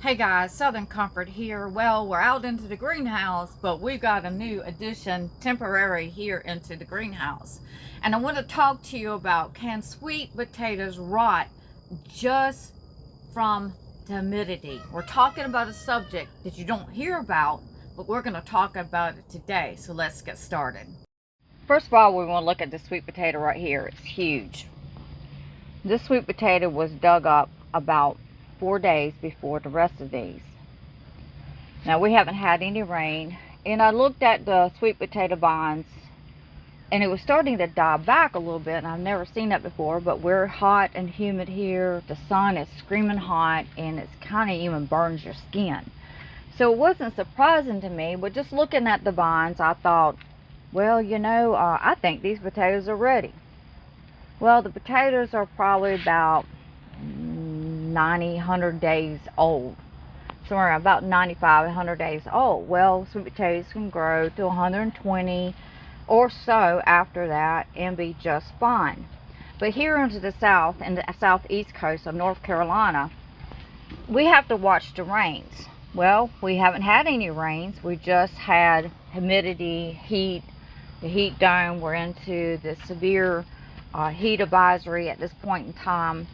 Hey guys, Southern Comfort here. Well, we're out into the greenhouse, but we've got a new addition temporary here into the greenhouse. And I want to talk to you about, can sweet potatoes rot just from the humidity? We're talking about a subject that you don't hear about, but we're going to talk about it today. So let's get started. First of all, we want to look at the sweet potato right here. It's huge. This sweet potato was dug up about 4 days before the rest of these. Now we haven't had any rain, and I looked at the sweet potato vines and it was starting to die back a little bit, and I've never seen that before, but we're hot and humid here. The sun is screaming hot and it's kind of even burns your skin. So it wasn't surprising to me, but just looking at the vines, I thought, well, I think these potatoes are ready. Well, the potatoes are probably about 100 days old, somewhere about 95 100 days old. Well, sweet potatoes can grow to 120 or so after that and be just fine. But here into the south and the southeast coast of North Carolina, we have to watch the rains. Well, we haven't had any rains. We just had humidity, heat, the heat dome. We're into the severe heat advisory at this point in time.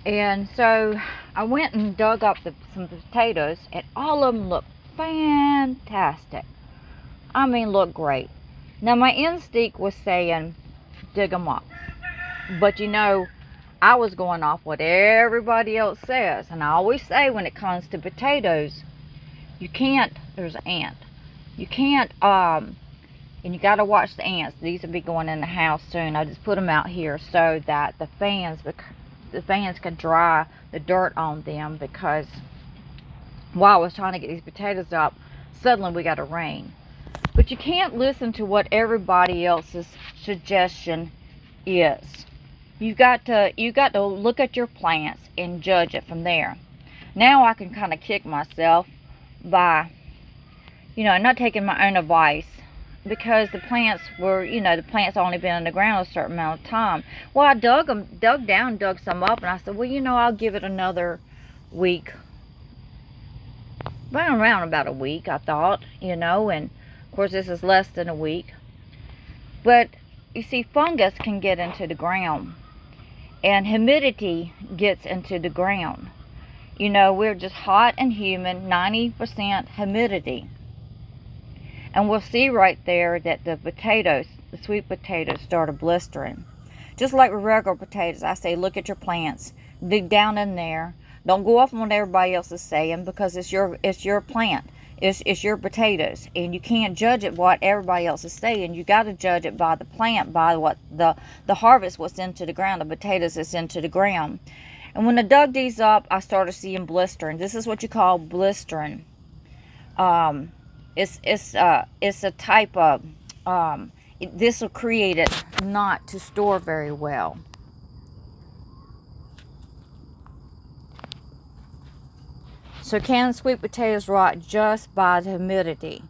And so I went and dug up some potatoes, and all of them look fantastic. I mean, look great. Now my instinct was saying dig them up, but I was going off what everybody else says. And I always say, when it comes to potatoes, you can't, there's an ant, you can't and you got to watch the ants. These will be going in the house soon. I just put them out here so that the fans can dry the dirt on them, because while I was trying to get these potatoes up, suddenly we got a rain. But you can't listen to what everybody else's suggestion is. You got to look at your plants and judge it from there. Now I can kind of kick myself by not taking my own advice, because the plants were, the plants only been in the ground a certain amount of time. Well, I dug some up, and I said, well, I'll give it another week. Right around about a week, I thought, and of course this is less than a week. But you see, fungus can get into the ground, and humidity gets into the ground. We're just hot and humid, 90% humidity. And we'll see right there that the sweet potatoes, started blistering. Just like with regular potatoes, I say look at your plants. Dig down in there. Don't go off on what everybody else is saying, because it's your plant. It's your potatoes. And you can't judge it what everybody else is saying. You got to judge it by the plant, by what the harvest, what's into the ground, the potatoes that's into the ground. And when I dug these up, I started seeing blistering. This is what you call blistering. It's a type of this will create it not to store very well. So can sweet potatoes rot just by the humidity?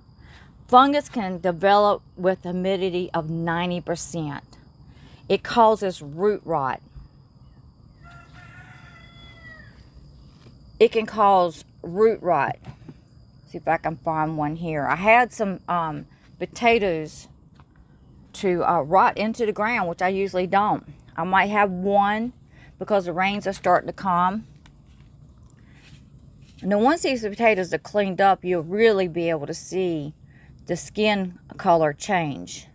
Fungus can develop with humidity of 90%. It causes root rot. It can cause root rot. See if I can find one here. I had some potatoes to rot into the ground, which I usually don't. I might have one because the rains are starting to come. And then once these potatoes are cleaned up, you'll really be able to see the skin color change.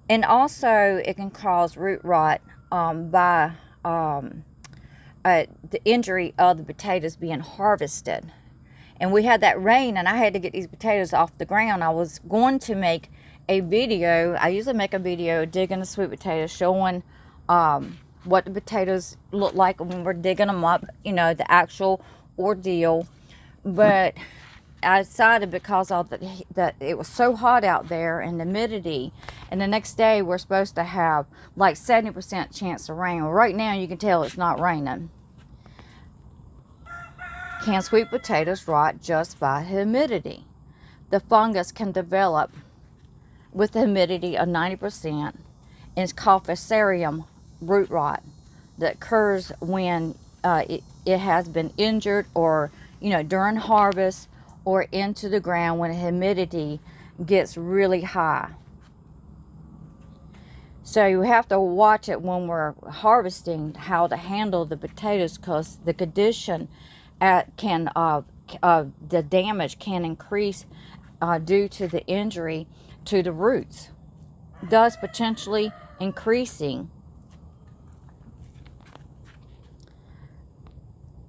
And also it can cause root rot by the injury of the potatoes being harvested. And we had that rain, and I had to get these potatoes off the ground. I was going to make a video. I usually make a video digging the sweet potatoes, showing what the potatoes look like when we're digging them up, the actual ordeal. But I decided, because of that it was so hot out there and the humidity, and the next day we're supposed to have like 70% chance of rain. Well, right now you can tell it's not raining. Can sweet potatoes rot just by humidity? The fungus can develop with the humidity of 90%, and it's called Fusarium root rot, that occurs when it has been injured, or during harvest, or into the ground when humidity gets really high. So you have to watch it when we're harvesting, how to handle the potatoes, because the condition the damage can increase due to the injury to the roots, thus potentially increasing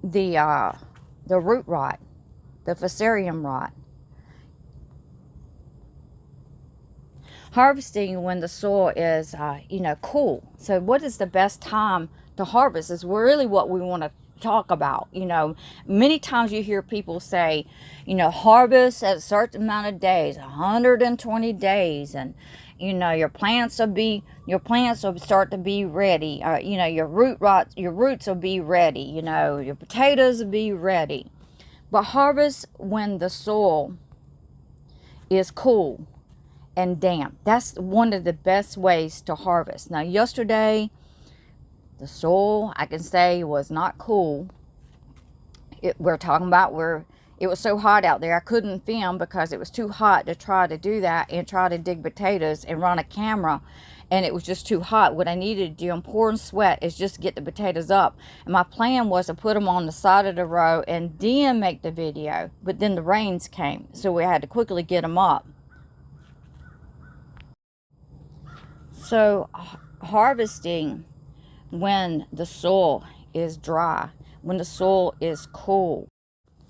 the root rot, the fusarium rot. Harvesting when the soil is cool. So what is the best time to harvest is really what we want to talk about. Many times you hear people say, harvest at a certain amount of days, 120 days, and your plants will start to be ready. Your roots will be ready. Your potatoes will be ready. But harvest when the soil is cool and damp. That's one of the best ways to harvest. Now, yesterday, the soil, I can say, was not cool. We're talking about where it was so hot out there, I couldn't film because it was too hot to try to do that and try to dig potatoes and run a camera, and it was just too hot. What I needed to do, I'm pouring sweat, is just get the potatoes up. And my plan was to put them on the side of the row and then make the video, but then the rains came, so we had to quickly get them up. So harvesting when the soil is dry, when the soil is cool.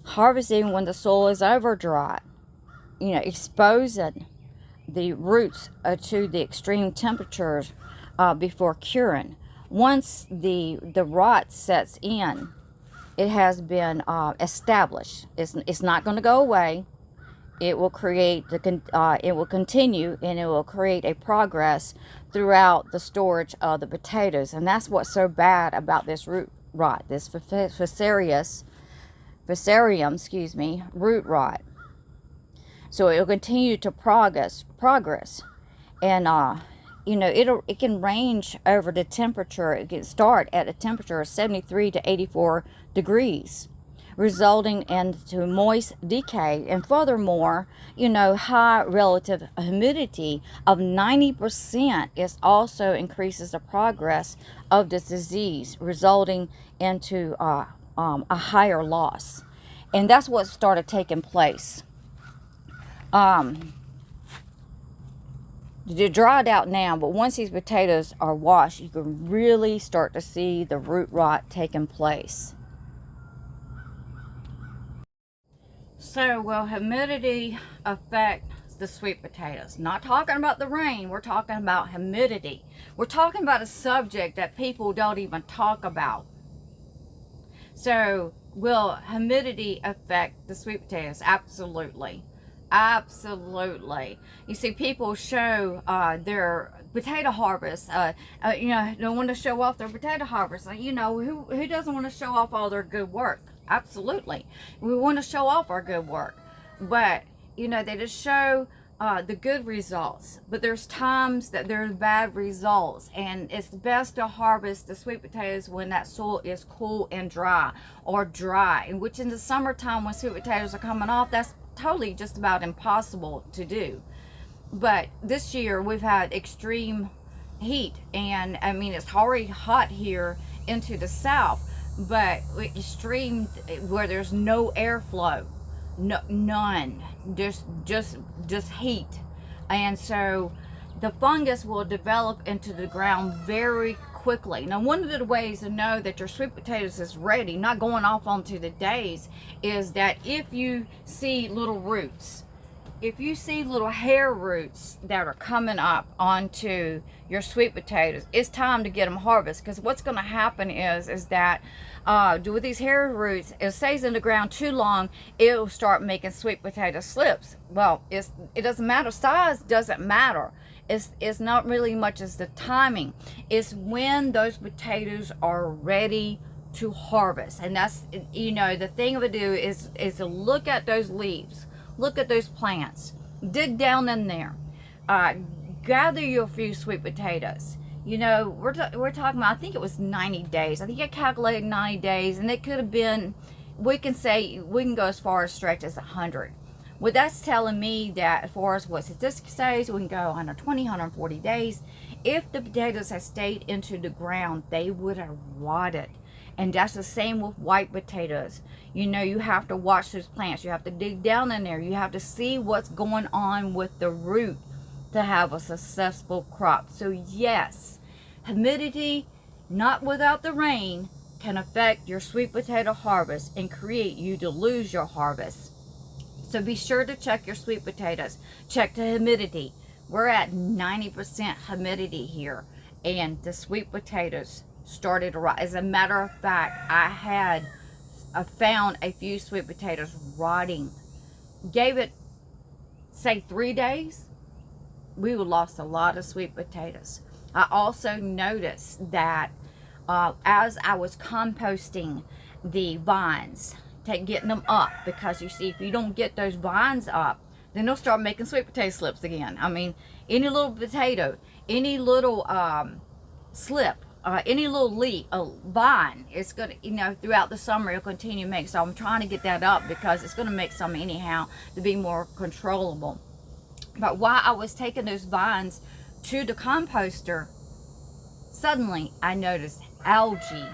Harvesting when the soil is over dry, exposing the roots to the extreme temperatures before curing. Once the rot sets in, it has been established. It's not going to go away. It will it will continue, and it will create a progress throughout the storage of the potatoes. And that's what's so bad about this root rot, this fusarium, root rot. So it will continue to progress, and it can range over the temperature. It can start at a temperature of 73 to 84 degrees. Resulting into moist decay, and furthermore, high relative humidity of 90% also increases the progress of this disease, resulting into a higher loss. And that's what started taking place. They're dried out now, but once these potatoes are washed, you can really start to see the root rot taking place. So, will humidity affect the sweet potatoes? Not talking about the rain, we're talking about humidity. We're talking about a subject that people don't even talk about. So, will humidity affect the sweet potatoes? Absolutely. Absolutely. You see, people show their potato harvest. They want to show off their potato harvest. Who doesn't want to show off all their good work? Absolutely. We want to show off our good work. But, they just show the good results. But there's times that there's bad results. And it's best to harvest the sweet potatoes when that soil is cool and dry, or dry. And which in the summertime, when sweet potatoes are coming off, that's totally just about impossible to do. But this year we've had extreme heat, and it's already hot here into the south, but extreme where there's no airflow, none, just heat. And so the fungus will develop into the ground very quickly. Now, one of the ways to know that your sweet potatoes is ready, not going off onto the days, is that if you see little roots, if you see little hair roots that are coming up onto your sweet potatoes, it's time to get them harvested. Because what's going to happen is that with these hair roots, if it stays in the ground too long, it'll start making sweet potato slips. Well, it doesn't matter. Size doesn't matter. It's not really much as the timing. It's when those potatoes are ready to harvest. And that's, the thing of it is to look at those leaves, look at those plants, dig down in there, gather your few sweet potatoes, You know, we're talking about, I think it was 90 days. I think I calculated 90 days, and it could have been, we can go as far as stretch as 100. Well, that's telling me that as far as what statistics says, we can go 120, 140 days. If the potatoes had stayed into the ground, they would have rotted. And that's the same with white potatoes. You know, you have to watch those plants. You have to dig down in there. You have to see what's going on with the root to have a successful crop. So yes, humidity, not without the rain, can affect your sweet potato harvest and create you to lose your harvest. So be sure to check your sweet potatoes. Check the humidity. We're at 90% humidity here, and the sweet potatoes started to rot. As a matter of fact, I found a few sweet potatoes rotting. Gave it, say, 3 days, we lost a lot of sweet potatoes. I also noticed that as I was composting the vines, getting them up, because you see, if you don't get those vines up, then they'll start making sweet potato slips again. I mean, any little potato, any little slip, any little leaf, a vine, it's going to, you know, throughout the summer, it'll continue to make. So I'm trying to get that up because it's going to make some anyhow to be more controllable. But while I was taking those vines to the composter, suddenly I noticed algae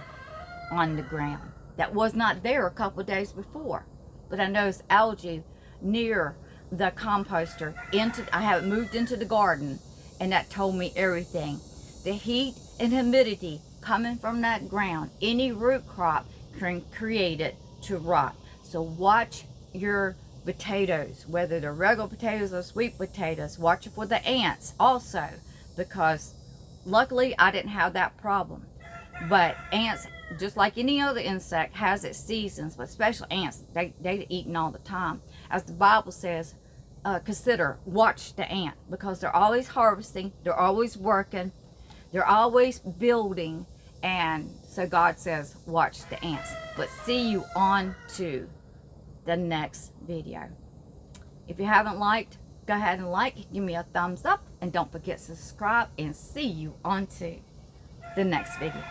on the ground that was not there a couple of days before. But I noticed algae near the composter. I have it moved into the garden, and that told me everything. The heat and humidity coming from that ground, any root crop can create it to rot. So watch your potatoes, whether they're regular potatoes or sweet potatoes. Watch for the ants also, because luckily I didn't have that problem. But ants, just like any other insect, has its seasons, but especially ants, they're eating all the time. As the Bible says, watch the ant, because they're always harvesting, they're always working, they're always building, and so God says, watch the ants. But see you on to the next video. If you haven't liked, go ahead and like, give me a thumbs up, and don't forget to subscribe, and see you on to the next video.